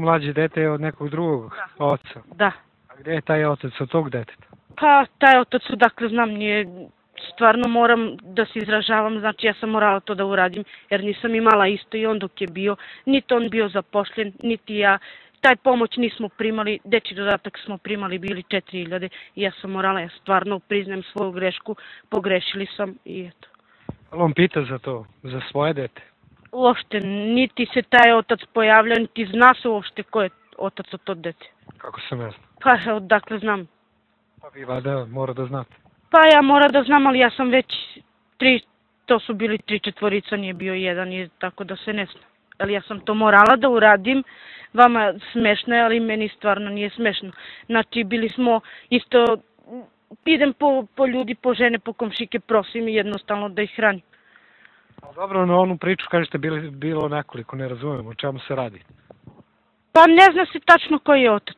mlađe dete je od nekog drugog oca. Da. A gde je taj otac od tog deteta? Pa taj otac, dakle znam, nije, stvarno moram da se izražavam, znači ja sam morala to da uradim, jer nisam imala isto i on dok je bio, niti on bio zapošljen, niti ja. Taj pomoć nismo primali, dečji dodatak smo primali, bili 4000 i ja sam morala, ja stvarno priznajem svoju grešku, pogrešili sam i eto. Ali on pita za to, za svoje dete? Uopšte, niti se taj otac pojavlja, niti zna se uopšte ko je otac od tog dete. Kako se ne zna? Pa odakle znam. Pa vi valjda mora da znate. Pa ja moram da znam, ali ja sam već to su bili 3/4, nije bio jedan, tako da se ne zna. Ali ja sam to morala da uradim, vama smešno je, ali meni stvarno nije smešno. Znači, bili smo isto, idem po ljudi, po žene, po komšike, prosim i jednostavno da ih hranim. Dobro, na onu priču kažete bilo nekoliko, ne razumijem o čemu se radi. Pa ne zna se tačno koji je otac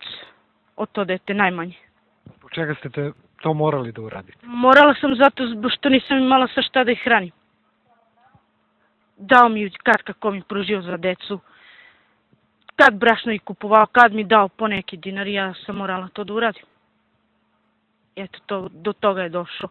od to dete, najmanje. Zbog čega ste to morali da uradite? Morala sam zato što nisam imala sa šta da ih hranim. Dao mi kad kako mi pružio za decu, kad brašno ih kupovao, kad mi dao po neki dinar, ja sam morala to da uradim. Eto, do toga je došlo.